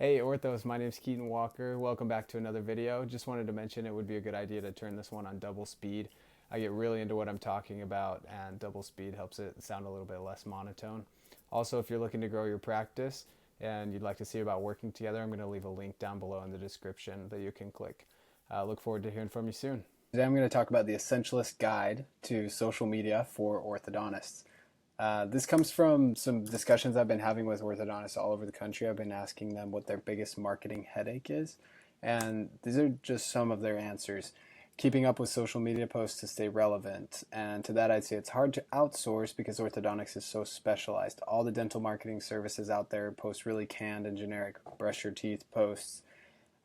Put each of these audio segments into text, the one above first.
Hey Orthos, my name is Keaton Walker. Welcome back to another video. Just wanted to mention it would be a good idea to turn this one on double speed. I get really into what I'm talking about, and double speed helps it sound a little bit less monotone. Also, if you're looking to grow your practice and you'd like to see about working together, I'm going to leave a link down below in the description that you can click. Look forward to hearing from you soon. Today I'm going to talk about the Essentialist Guide to Social Media for Orthodontists. This comes from some discussions I've been having with orthodontists all over the country. I've been asking them what their biggest marketing headache is, and these are just some of their answers. Keeping up with social media posts to stay relevant, and to that I'd say it's hard to outsource because orthodontics is so specialized. All the dental marketing services out there post really canned and generic brush your teeth posts.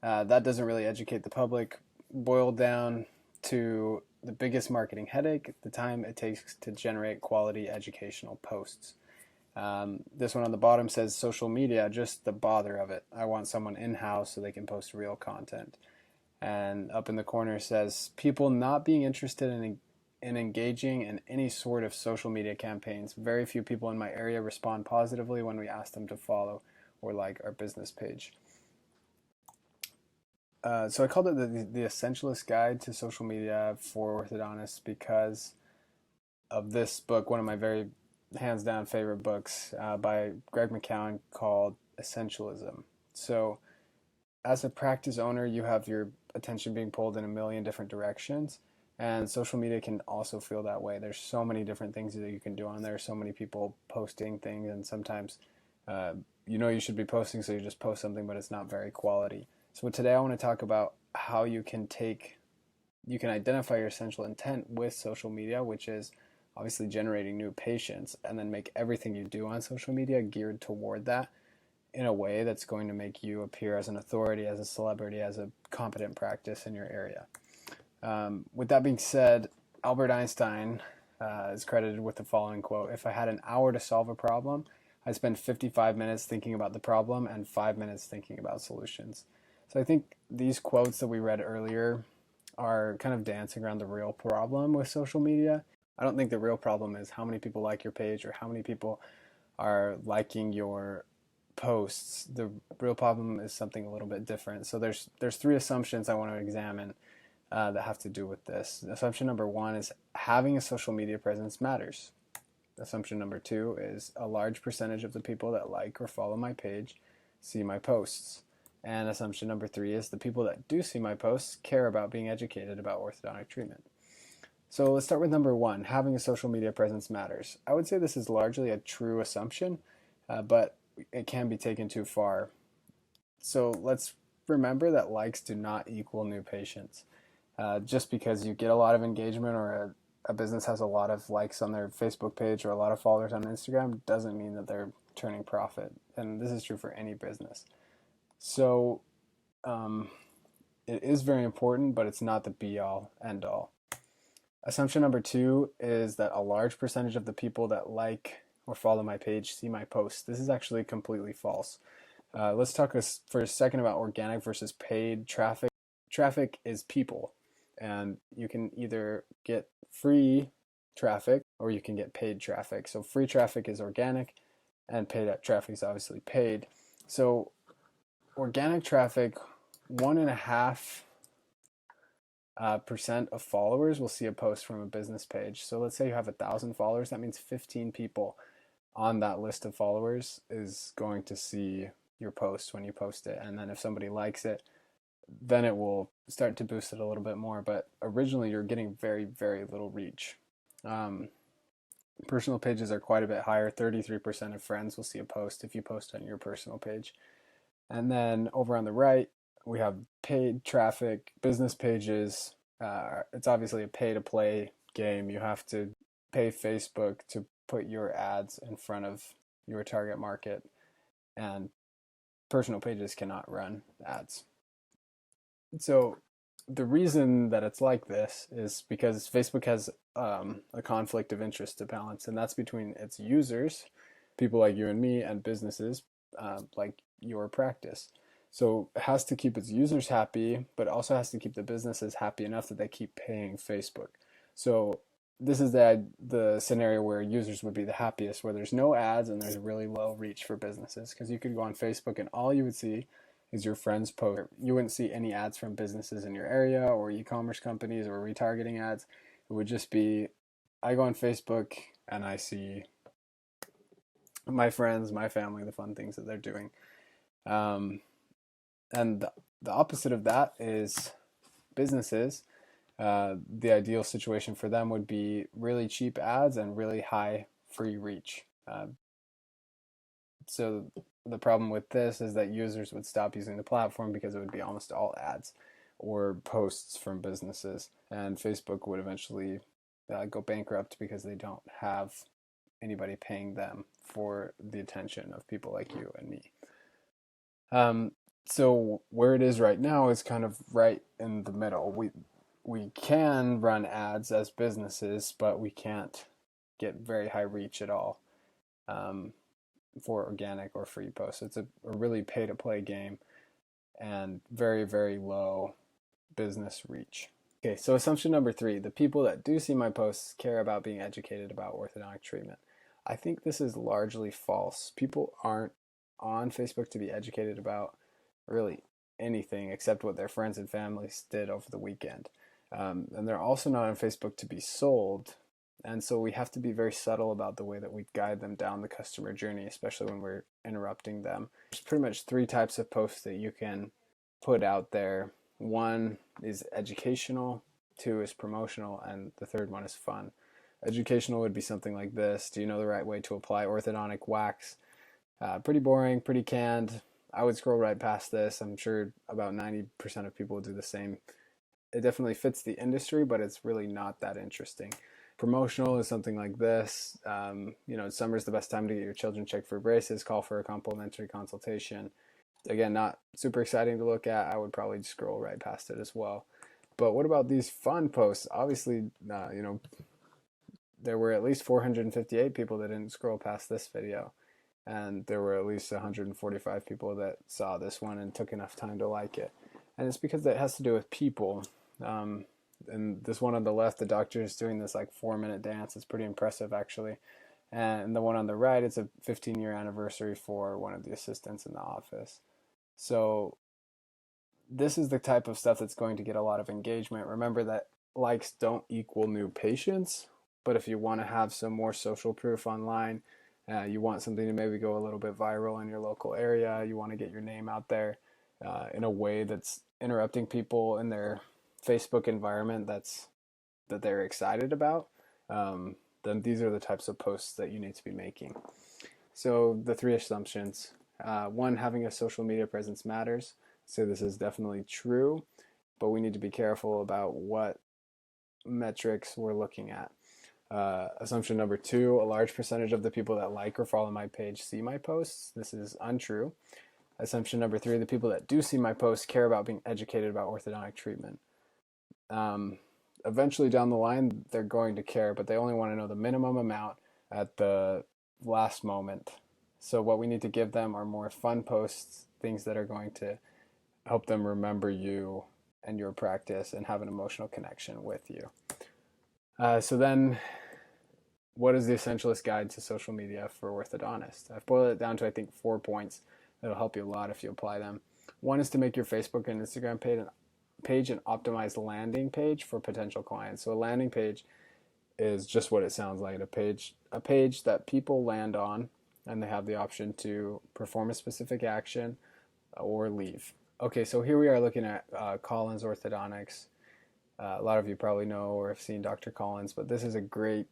That doesn't really educate the public. Boiled down to the biggest marketing headache, the time it takes to generate quality educational posts. This one on the bottom says social media, just the bother of it. I want someone in-house so they can post real content. And up in the corner says people not being interested in engaging in any sort of social media campaigns. Very few people in my area respond positively when we ask them to follow or like our business page. So I called it the Essentialist Guide to Social Media for Orthodontists because of this book, one of my very hands down favorite books by Greg McKeown called Essentialism. So as a practice owner, you have your attention being pulled in a million different directions, and social media can also feel that way. There's so many different things that you can do on there, so many people posting things, and sometimes you should be posting, so you just post something, but it's not very quality. So today I want to talk about how you can identify your essential intent with social media, which is obviously generating new patients, and then make everything you do on social media geared toward that in a way that's going to make you appear as an authority, as a celebrity, as a competent practice in your area. With that being said, Albert Einstein is credited with the following quote: "If I had an hour to solve a problem, I'd spend 55 minutes thinking about the problem and 5 minutes thinking about solutions." So I think these quotes that we read earlier are kind of dancing around the real problem with social media. I don't think the real problem is how many people like your page or how many people are liking your posts. The real problem is something a little bit different. So there's three assumptions I want to examine that have to do with this. Assumption number one is having a social media presence matters. Assumption number two is a large percentage of the people that like or follow my page see my posts. And assumption number three is the people that do see my posts care about being educated about orthodontic treatment. So let's start with number one, having a social media presence matters. I would say this is largely a true assumption, but it can be taken too far. So let's remember that likes do not equal new patients. Just because you get a lot of engagement or a business has a lot of likes on their Facebook page or a lot of followers on Instagram doesn't mean that they're turning profit. And this is true for any business. So it is very important, but it's not the be-all, end-all. Assumption number two is that a large percentage of the people that like or follow my page see my posts. This is actually completely false. Let's talk for a second about organic versus paid traffic. Traffic is people, and you can either get free traffic or you can get paid traffic. So free traffic is organic, and paid traffic is obviously paid. So organic traffic, 1.5% of followers will see a post from a business page. So let's say you have 1,000 followers. That means 15 people on that list of followers is going to see your post when you post it. And then if somebody likes it, then it will start to boost it a little bit more. But originally you're getting very, very little reach. Personal pages are quite a bit higher. 33% of friends will see a post if you post on your personal page. And then over on the right, we have paid traffic, business pages. It's obviously a pay-to-play game. You have to pay Facebook to put your ads in front of your target market, and personal pages cannot run ads. So the reason that it's like this is because Facebook has a conflict of interest to balance, and that's between its users, people like you and me, and businesses like your practice. So it has to keep its users happy, but also has to keep the businesses happy enough that they keep paying Facebook. So this is the scenario where users would be the happiest, where there's no ads and there's really low reach for businesses, because you could go on Facebook and all you would see is your friends post. You wouldn't see any ads from businesses in your area or e-commerce companies or retargeting ads. It would just be, I go on Facebook and I see my friends, my family, the fun things that they're doing. And the opposite of that is businesses. The ideal situation for them would be really cheap ads and really high free reach. So the problem with this is that users would stop using the platform because it would be almost all ads or posts from businesses, and Facebook would eventually go bankrupt because they don't have anybody paying them for the attention of people like you and me. So where it is right now is kind of right in the middle. We can run ads as businesses, but we can't get very high reach at all for organic or free posts. It's a really pay-to-play game and very, very low business reach. Okay, so assumption number 3, the people that do see my posts care about being educated about orthodontic treatment. I think this is largely false. People aren't on Facebook to be educated about really anything except what their friends and families did over the weekend. And they're also not on Facebook to be sold. And so we have to be very subtle about the way that we guide them down the customer journey, especially when we're interrupting them. There's pretty much 3 types of posts that you can put out there. 1 is educational, 2 is promotional, and the 3rd one is fun. Educational would be something like this. Do you know the right way to apply orthodontic wax? Pretty boring, pretty canned. I would scroll right past this. I'm sure about 90% of people would do the same. It definitely fits the industry, but it's really not that interesting. Promotional is something like this. Summer's the best time to get your children checked for braces. Call for a complimentary consultation. Again, not super exciting to look at. I would probably scroll right past it as well. But what about these fun posts? Obviously, there were at least 458 people that didn't scroll past this video. And there were at least 145 people that saw this one and took enough time to like it. And it's because that has to do with people. And this one on the left, the doctor is doing this like 4-minute dance. It's pretty impressive, actually. And the one on the right, it's a 15-year anniversary for one of the assistants in the office. So this is the type of stuff that's going to get a lot of engagement. Remember that likes don't equal new patients, but if you want to have some more social proof online, you want something to maybe go a little bit viral in your local area, you want to get your name out there in a way that's interrupting people in their Facebook environment that they're excited about, then these are the types of posts that you need to be making. So the 3 assumptions. 1, having a social media presence matters. So this is definitely true, but we need to be careful about what metrics we're looking at. Assumption number 2, a large percentage of the people that like or follow my page see my posts. This is untrue. Assumption number 3, the people that do see my posts care about being educated about orthodontic treatment. Eventually down the line, they're going to care, but they only want to know the minimum amount at the last moment. So what we need to give them are more fun posts, things that are going to help them remember you and your practice and have an emotional connection with you. So then, what is the Essentialist Guide to Social Media for Orthodontists? I've boiled it down to, I think, 4 points that'll help you a lot if you apply them. 1 is to make your Facebook and Instagram page an optimized landing page for potential clients. So a landing page is just what it sounds like, a page that people land on and they have the option to perform a specific action or leave. Okay, so here we are looking at Collins Orthodontics. A lot of you probably know or have seen Dr. Collins, but this is a great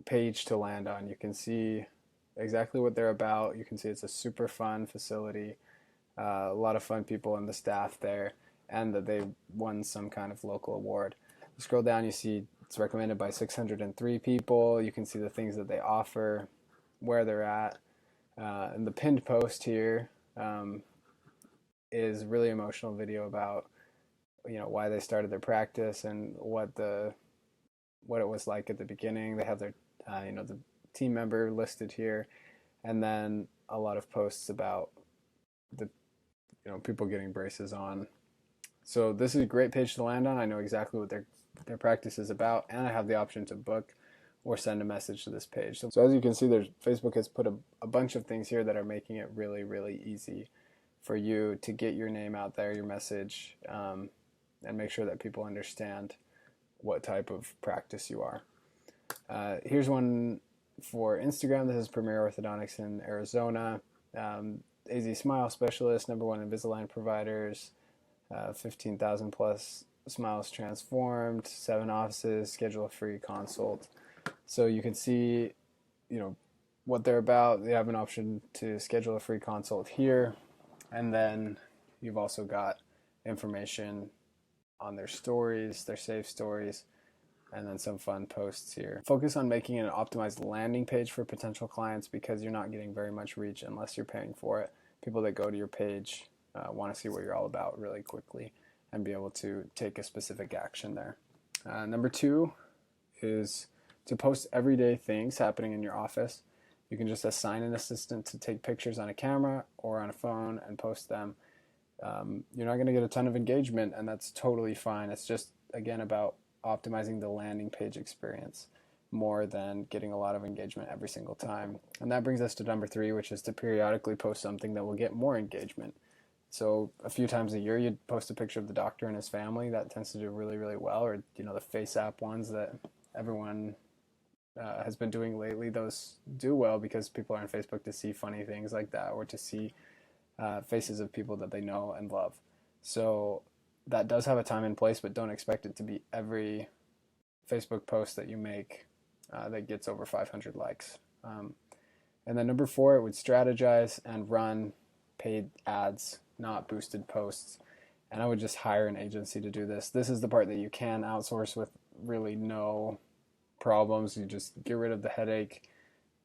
page to land on. You can see exactly what they're about. You can see it's a super fun facility, a lot of fun people in the staff there, and that they won some kind of local award. You scroll down, you see it's recommended by 603 people. You can see the things that they offer, where they're at. And the pinned post here is a really emotional video about why they started their practice and what it was like at the beginning. They have their the team member listed here, and then a lot of posts about the people getting braces on. So this is a great page to land on. I know exactly what their practice is about, and I have the option to book or send a message to this page. So as you can see, Facebook has put a bunch of things here that are making it really, really easy for you to get your name out there, your message, and make sure that people understand what type of practice you are. Here's one for Instagram. This is Premier Orthodontics in Arizona. AZ Smile Specialist, #1 Invisalign providers, 15,000 plus smiles transformed, 7 offices, schedule a free consult. So you can see, what they're about. They have an option to schedule a free consult here. And then you've also got information on their stories, their saved stories, and then some fun posts here. Focus on making an optimized landing page for potential clients because you're not getting very much reach unless you're paying for it. People that go to your page want to see what you're all about really quickly and be able to take a specific action there. Number 2 is to post everyday things happening in your office. You can just assign an assistant to take pictures on a camera or on a phone and post them. You're not going to get a ton of engagement, and that's totally fine. It's just, again, about optimizing the landing page experience more than getting a lot of engagement every single time. And that brings us to number 3, which is to periodically post something that will get more engagement. So a few times a year, you'd post a picture of the doctor and his family. That tends to do really, really well. Or, the face app ones that everyone has been doing lately. Those do well because people are on Facebook to see funny things like that, or to see faces of people that they know and love. So that does have a time and place, but don't expect it to be every Facebook post that you make that gets over 500 likes. And then number 4, it would strategize and run paid ads, not boosted posts. And I would just hire an agency to do this. This is the part that you can outsource with really no problems. You just get rid of the headache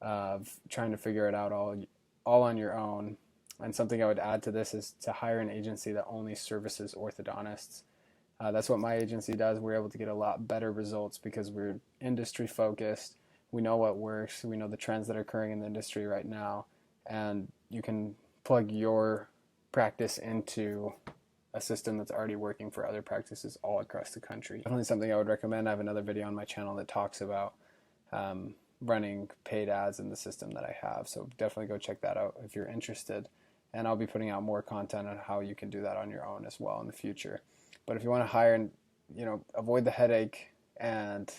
of trying to figure it out all on your own. And something I would add to this is to hire an agency that only services orthodontists. That's what my agency does. We're able to get a lot better results because we're industry focused. We know what works. We know the trends that are occurring in the industry right now. And you can plug your practice into a system that's already working for other practices all across the country. Definitely something I would recommend. I have another video on my channel that talks about running paid ads in the system that I have. So definitely go check that out if you're interested. And I'll be putting out more content on how you can do that on your own as well in the future. But if you want to hire and, avoid the headache and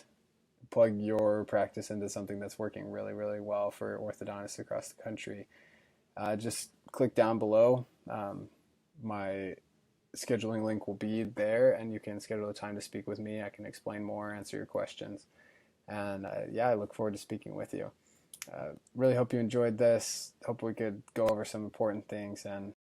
plug your practice into something that's working really, really well for orthodontists across the country, just click down below. My scheduling link will be there, and you can schedule a time to speak with me. I can explain more, answer your questions. And I look forward to speaking with you. Really hope you enjoyed this. Hope we could go over some important things, and